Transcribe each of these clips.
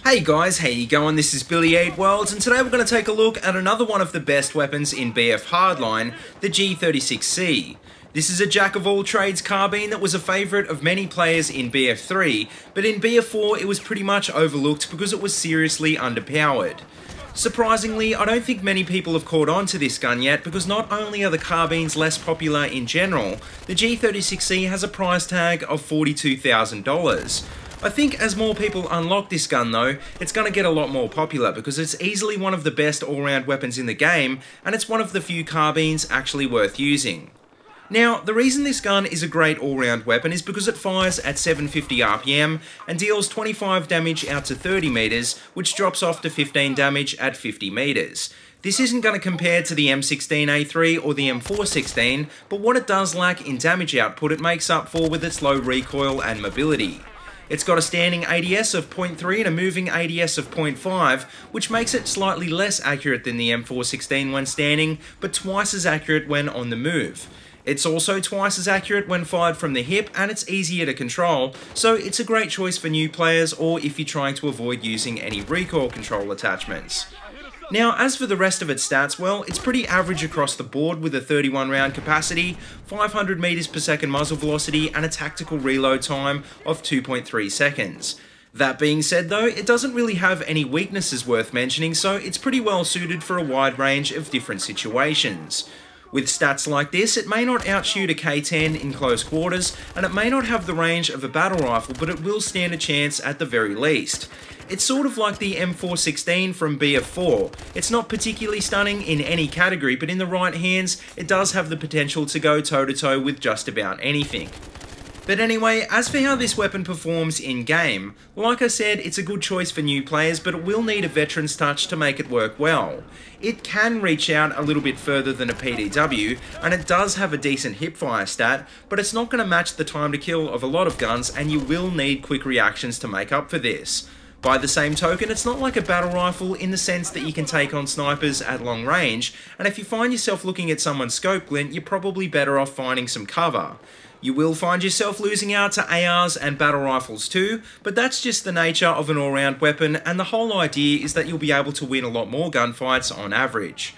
Hey guys, how you going? This is BillyEatWorld, and today we're going to take a look at another one of the best weapons in BF Hardline, the G36C. This is a jack-of-all-trades carbine that was a favourite of many players in BF3, but in BF4 it was pretty much overlooked because it was seriously underpowered. Surprisingly, I don't think many people have caught on to this gun yet, because not only are the carbines less popular in general, the G36C has a price tag of $42,000. I think as more people unlock this gun though, it's going to get a lot more popular because it's easily one of the best all-round weapons in the game, and it's one of the few carbines actually worth using. Now, the reason this gun is a great all-round weapon is because it fires at 750 RPM and deals 25 damage out to 30 meters, which drops off to 15 damage at 50 meters. This isn't going to compare to the M16A3 or the M416, but what it does lack in damage output it makes up for with its low recoil and mobility. It's got a standing ADS of 0.3 and a moving ADS of 0.5, which makes it slightly less accurate than the M416 when standing, but twice as accurate when on the move. It's also twice as accurate when fired from the hip, and it's easier to control, so it's a great choice for new players or if you're trying to avoid using any recoil control attachments. Now, as for the rest of its stats, well, it's pretty average across the board with a 31 round capacity, 500 meters per second muzzle velocity, and a tactical reload time of 2.3 seconds. That being said though, it doesn't really have any weaknesses worth mentioning, so it's pretty well suited for a wide range of different situations. With stats like this, it may not outshoot a K10 in close quarters, and it may not have the range of a battle rifle, but it will stand a chance at the very least. It's sort of like the M416 from BF4. It's not particularly stunning in any category, but in the right hands, it does have the potential to go toe-to-toe with just about anything. But anyway, as for how this weapon performs in-game, like I said, it's a good choice for new players, but it will need a veteran's touch to make it work well. It can reach out a little bit further than a PDW, and it does have a decent hipfire stat, but it's not going to match the time to kill of a lot of guns, and you will need quick reactions to make up for this. By the same token, it's not like a battle rifle in the sense that you can take on snipers at long range, and if you find yourself looking at someone's scope glint, you're probably better off finding some cover. You will find yourself losing out to ARs and battle rifles too, but that's just the nature of an all-round weapon, and the whole idea is that you'll be able to win a lot more gunfights on average.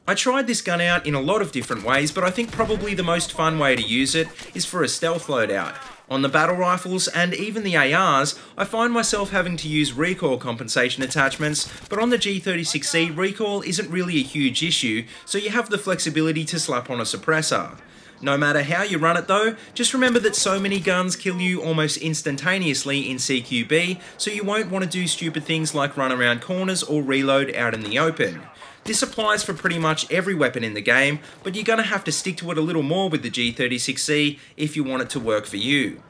I tried this gun out in a lot of different ways, but I think probably the most fun way to use it is for a stealth loadout. On the battle rifles and even the ARs, I find myself having to use recoil compensation attachments, but on the G36C, recoil isn't really a huge issue, so you have the flexibility to slap on a suppressor. No matter how you run it though, just remember that so many guns kill you almost instantaneously in CQB, so you won't want to do stupid things like run around corners or reload out in the open. This applies for pretty much every weapon in the game, but you're going to have to stick to it a little more with the G36C if you want it to work for you.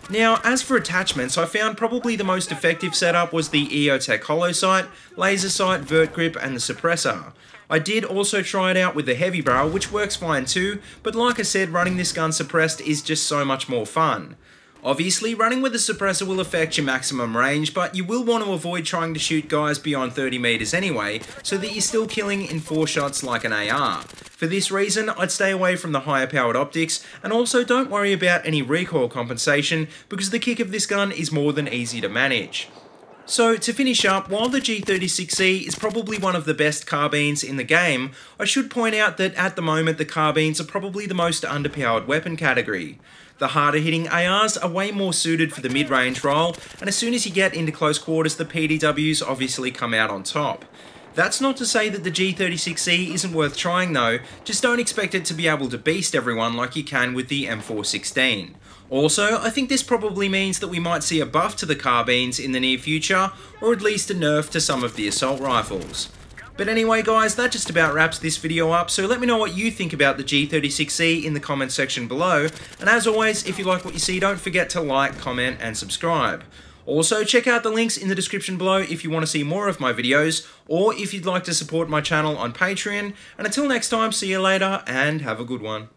Now, as for attachments, I found probably the most effective setup was the EOTech Holo Sight, Laser Sight, Vert Grip, and the suppressor. I did also try it out with the heavy barrel, which works fine too, but like I said, running this gun suppressed is just so much more fun. Obviously, running with a suppressor will affect your maximum range, but you will want to avoid trying to shoot guys beyond 30 meters anyway, so that you're still killing in 4 shots like an AR. For this reason, I'd stay away from the higher powered optics, and also don't worry about any recoil compensation, because the kick of this gun is more than easy to manage. So to finish up, while the G36C is probably one of the best carbines in the game, I should point out that at the moment the carbines are probably the most underpowered weapon category. The harder hitting ARs are way more suited for the mid-range role, and as soon as you get into close quarters, the PDWs obviously come out on top. That's not to say that the G36C isn't worth trying though, just don't expect it to be able to beast everyone like you can with the M416. Also, I think this probably means that we might see a buff to the carbines in the near future, or at least a nerf to some of the assault rifles. But anyway guys, that just about wraps this video up, so let me know what you think about the G36C in the comment section below, and as always, if you like what you see, don't forget to like, comment, and subscribe. Also, check out the links in the description below if you want to see more of my videos, or if you'd like to support my channel on Patreon, and until next time, see you later, and have a good one.